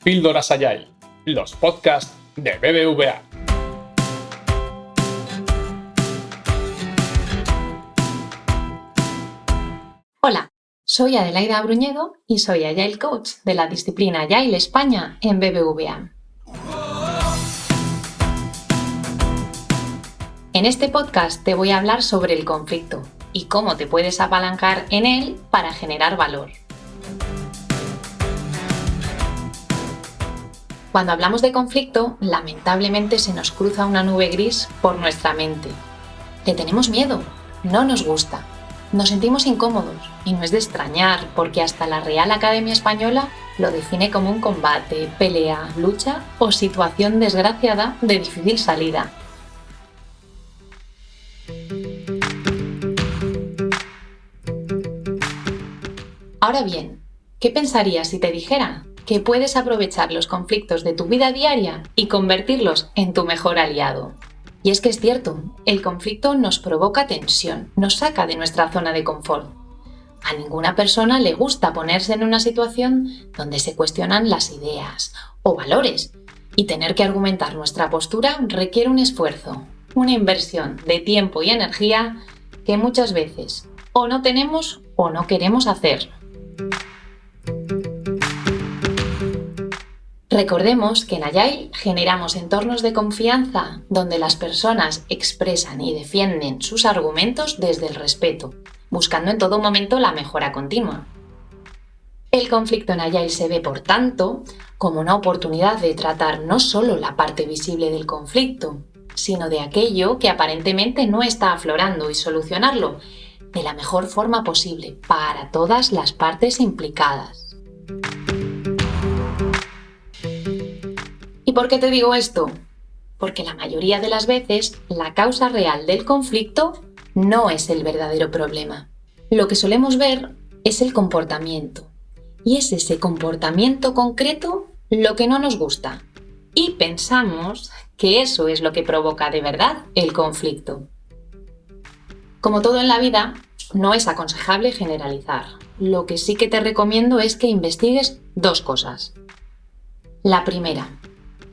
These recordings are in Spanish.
Píldoras Agile, los podcasts de BBVA. Hola, soy Adelaida Bruñedo y soy Agile Coach de la disciplina Agile España en BBVA. En este podcast te voy a hablar sobre el conflicto y cómo te puedes apalancar en él para generar valor. Cuando hablamos de conflicto, lamentablemente se nos cruza una nube gris por nuestra mente. Le tenemos miedo, no nos gusta, nos sentimos incómodos y no es de extrañar porque hasta la Real Academia Española lo define como un combate, pelea, lucha o situación desgraciada de difícil salida. Ahora bien, ¿qué pensarías si te dijera que puedes aprovechar los conflictos de tu vida diaria y convertirlos en tu mejor aliado? Y es que es cierto, el conflicto nos provoca tensión, nos saca de nuestra zona de confort. A ninguna persona le gusta ponerse en una situación donde se cuestionan las ideas o valores, y tener que argumentar nuestra postura requiere un esfuerzo, una inversión de tiempo y energía que muchas veces o no tenemos o no queremos hacer. Recordemos que en Agile generamos entornos de confianza donde las personas expresan y defienden sus argumentos desde el respeto, buscando en todo momento la mejora continua. El conflicto en Agile se ve, por tanto, como una oportunidad de tratar no solo la parte visible del conflicto, sino de aquello que aparentemente no está aflorando y solucionarlo de la mejor forma posible para todas las partes implicadas. ¿Y por qué te digo esto? Porque la mayoría de las veces la causa real del conflicto no es el verdadero problema. Lo que solemos ver es el comportamiento. Y es ese comportamiento concreto lo que no nos gusta. Y pensamos que eso es lo que provoca de verdad el conflicto. Como todo en la vida, no es aconsejable generalizar. Lo que sí que te recomiendo es que investigues dos cosas. La primera,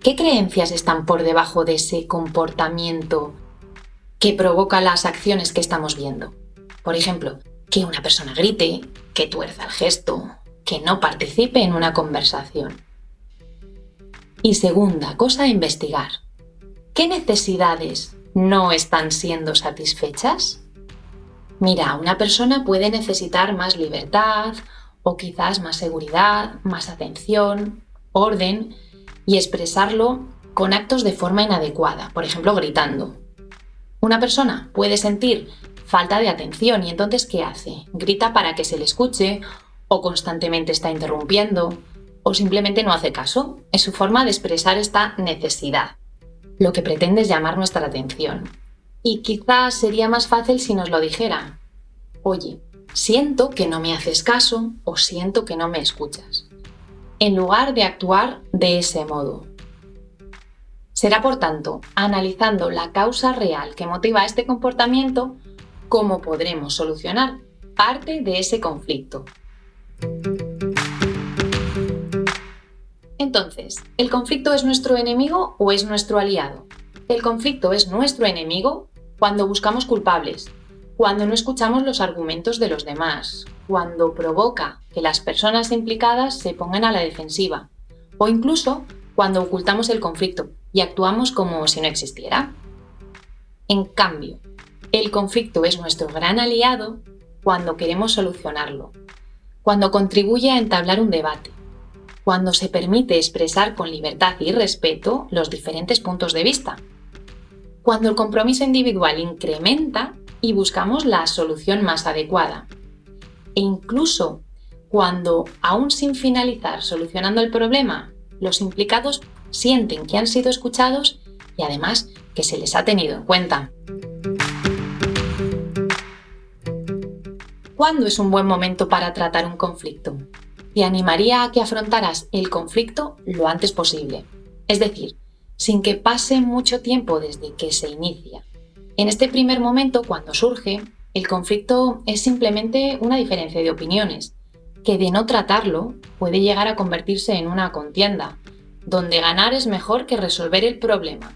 ¿qué creencias están por debajo de ese comportamiento que provoca las acciones que estamos viendo? Por ejemplo, que una persona grite, que tuerza el gesto, que no participe en una conversación. Y segunda cosa a investigar, ¿qué necesidades no están siendo satisfechas? Mira, una persona puede necesitar más libertad o quizás más seguridad, más atención, orden, y expresarlo con actos de forma inadecuada, por ejemplo, gritando. Una persona puede sentir falta de atención y entonces ¿qué hace? Grita para que se le escuche o constantemente está interrumpiendo o simplemente no hace caso. Es su forma de expresar esta necesidad. Lo que pretende es llamar nuestra atención. Y quizás sería más fácil si nos lo dijera. Oye, siento que no me haces caso o siento que no me escuchas, en lugar de actuar de ese modo. Será, por tanto, analizando la causa real que motiva este comportamiento, cómo podremos solucionar parte de ese conflicto. Entonces, ¿el conflicto es nuestro enemigo o es nuestro aliado? El conflicto es nuestro enemigo cuando buscamos culpables, cuando no escuchamos los argumentos de los demás, cuando provoca que las personas implicadas se pongan a la defensiva, o incluso cuando ocultamos el conflicto y actuamos como si no existiera. En cambio, el conflicto es nuestro gran aliado cuando queremos solucionarlo, cuando contribuye a entablar un debate, cuando se permite expresar con libertad y respeto los diferentes puntos de vista, cuando el compromiso individual incrementa y buscamos la solución más adecuada, e incluso cuando, aún sin finalizar solucionando el problema, los implicados sienten que han sido escuchados y además que se les ha tenido en cuenta. ¿Cuándo es un buen momento para tratar un conflicto? Te animaría a que afrontaras el conflicto lo antes posible, es decir, sin que pase mucho tiempo desde que se inicia. En este primer momento, cuando surge, el conflicto es simplemente una diferencia de opiniones, que de no tratarlo puede llegar a convertirse en una contienda donde ganar es mejor que resolver el problema.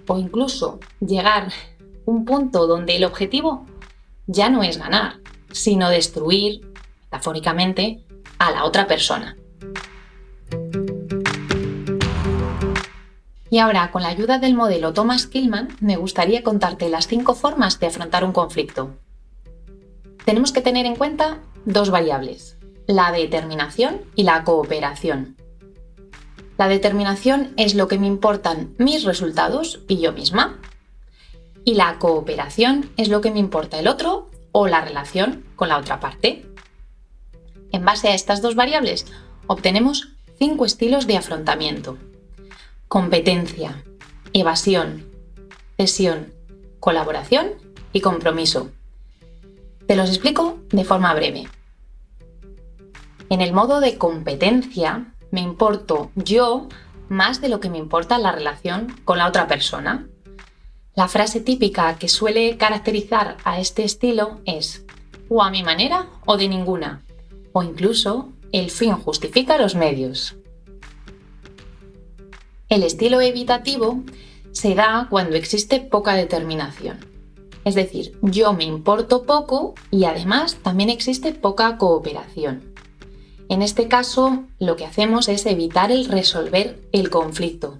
O incluso llegar a un punto donde el objetivo ya no es ganar, sino destruir, metafóricamente, a la otra persona. Y ahora, con la ayuda del modelo Thomas Kilmann, me gustaría contarte las 5 formas de afrontar un conflicto. Tenemos que tener en cuenta 2 variables, la determinación y la cooperación. La determinación es lo que me importan mis resultados y yo misma. Y la cooperación es lo que me importa el otro o la relación con la otra parte. En base a estas 2 variables, obtenemos 5 estilos de afrontamiento. Competencia, evasión, cesión, colaboración y compromiso. Te los explico de forma breve. En el modo de competencia, me importo yo más de lo que me importa la relación con la otra persona. La frase típica que suele caracterizar a este estilo es o a mi manera o de ninguna, o incluso el fin justifica los medios. El estilo evitativo se da cuando existe poca determinación. Es decir, yo me importo poco y además también existe poca cooperación. En este caso, lo que hacemos es evitar el resolver el conflicto.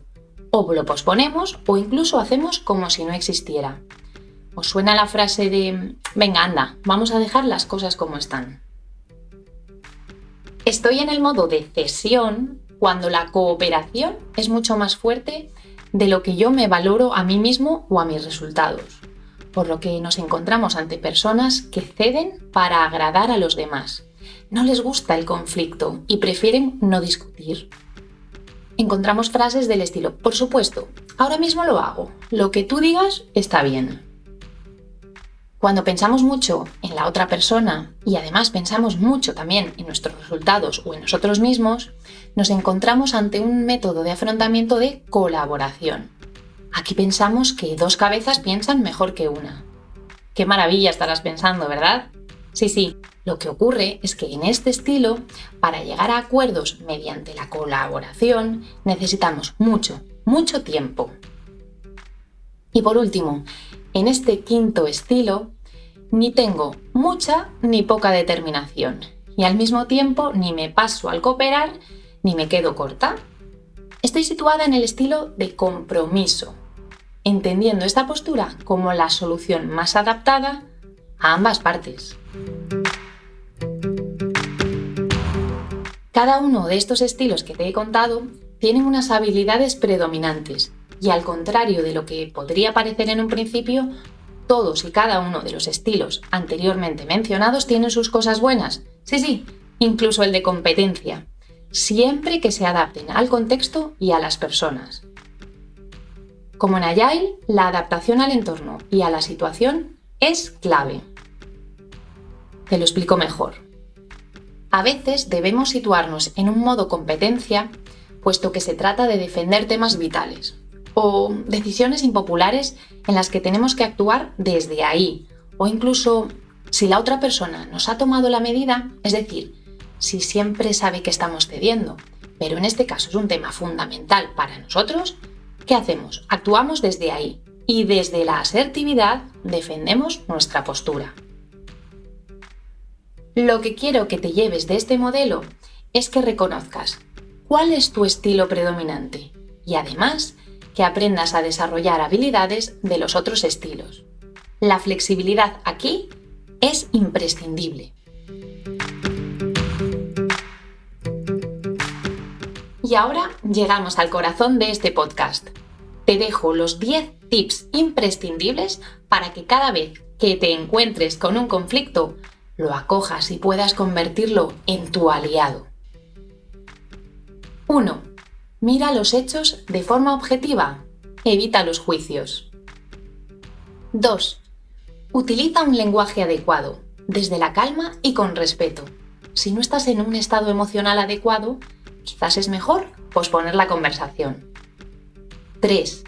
O lo posponemos o incluso hacemos como si no existiera. ¿Os suena la frase de venga, anda, vamos a dejar las cosas como están? Estoy en el modo de cesión cuando la cooperación es mucho más fuerte de lo que yo me valoro a mí mismo o a mis resultados, por lo que nos encontramos ante personas que ceden para agradar a los demás. No les gusta el conflicto y prefieren no discutir. Encontramos frases del estilo, por supuesto, ahora mismo lo hago, lo que tú digas está bien. Cuando pensamos mucho en la otra persona y además pensamos mucho también en nuestros resultados o en nosotros mismos, nos encontramos ante un método de afrontamiento de colaboración. Aquí pensamos que 2 cabezas piensan mejor que una. ¡Qué maravilla estarás pensando!, ¿verdad? Sí, lo que ocurre es que en este estilo, para llegar a acuerdos mediante la colaboración, necesitamos mucho tiempo. Y por último, en este 5º estilo, ni tengo mucha ni poca determinación, y al mismo tiempo ni me paso al cooperar ni me quedo corta. Estoy situada en el estilo de compromiso, entendiendo esta postura como la solución más adaptada a ambas partes. Cada uno de estos estilos que te he contado tienen unas habilidades predominantes y al contrario de lo que podría parecer en un principio, todos y cada uno de los estilos anteriormente mencionados tienen sus cosas buenas. Sí, incluso el de competencia, siempre que se adapten al contexto y a las personas. Como en Agile, la adaptación al entorno y a la situación es clave. Te lo explico mejor. A veces debemos situarnos en un modo competencia, puesto que se trata de defender temas vitales o decisiones impopulares en las que tenemos que actuar desde ahí, o incluso si la otra persona nos ha tomado la medida, es decir, si siempre sabe que estamos cediendo, pero en este caso es un tema fundamental para nosotros, ¿qué hacemos? Actuamos desde ahí y desde la asertividad defendemos nuestra postura. Lo que quiero que te lleves de este modelo es que reconozcas cuál es tu estilo predominante y además que aprendas a desarrollar habilidades de los otros estilos. La flexibilidad aquí es imprescindible. Y ahora llegamos al corazón de este podcast. Te dejo los 10 tips imprescindibles para que cada vez que te encuentres con un conflicto, lo acojas y puedas convertirlo en tu aliado. 1. Mira los hechos de forma objetiva. Evita los juicios. 2. Utiliza un lenguaje adecuado, desde la calma y con respeto. Si no estás en un estado emocional adecuado, quizás es mejor posponer la conversación. 3.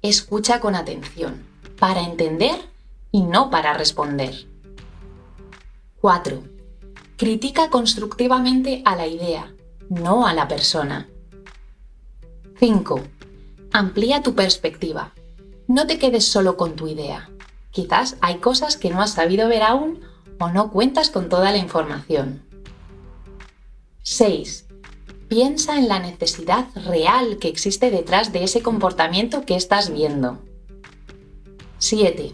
Escucha con atención, para entender y no para responder. 4. Critica constructivamente a la idea, no a la persona. 5. Amplía tu perspectiva. No te quedes solo con tu idea. Quizás hay cosas que no has sabido ver aún o no cuentas con toda la información. 6. Piensa en la necesidad real que existe detrás de ese comportamiento que estás viendo. 7.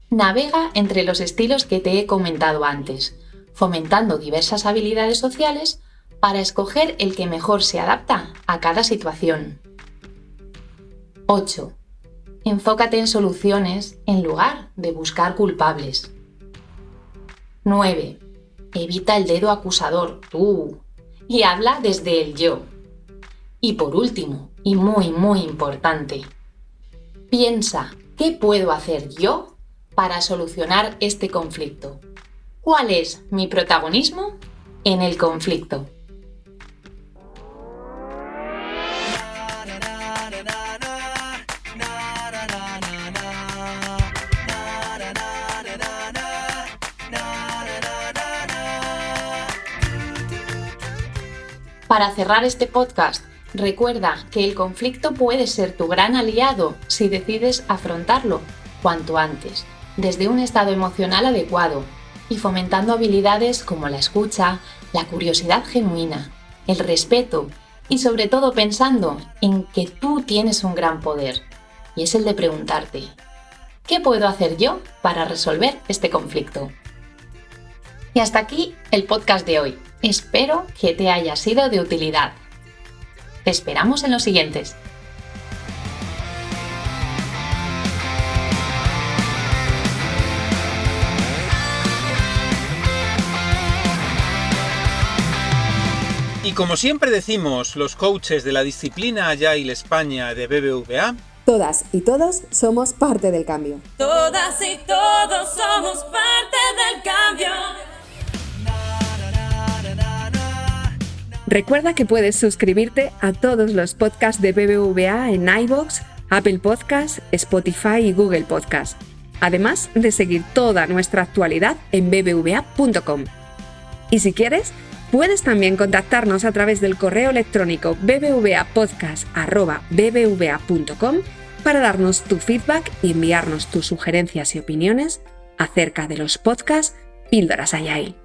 Navega entre los estilos que te he comentado antes, fomentando diversas habilidades sociales para escoger el que mejor se adapta a cada situación. 8. Enfócate en soluciones en lugar de buscar culpables. 9. Evita el dedo acusador, tú, y habla desde el yo. Y por último, y muy importante, piensa, ¿qué puedo hacer yo para solucionar este conflicto? ¿Cuál es mi protagonismo en el conflicto? Para cerrar este podcast, recuerda que el conflicto puede ser tu gran aliado si decides afrontarlo cuanto antes, desde un estado emocional adecuado y fomentando habilidades como la escucha, la curiosidad genuina, el respeto y sobre todo pensando en que tú tienes un gran poder, y es el de preguntarte, ¿qué puedo hacer yo para resolver este conflicto? Y hasta aquí el podcast de hoy. Espero que te haya sido de utilidad. Te esperamos en los siguientes. Y como siempre decimos los coaches de la disciplina Agile España de BBVA, todas y todos somos parte del cambio. Todas y todos somos parte del cambio. Recuerda que puedes suscribirte a todos los podcasts de BBVA en iVoox, Apple Podcasts, Spotify y Google Podcasts, además de seguir toda nuestra actualidad en bbva.com. Y si quieres, puedes también contactarnos a través del correo electrónico bbvapodcast@bbva.com para darnos tu feedback y enviarnos tus sugerencias y opiniones acerca de los podcasts Píldoras Agile.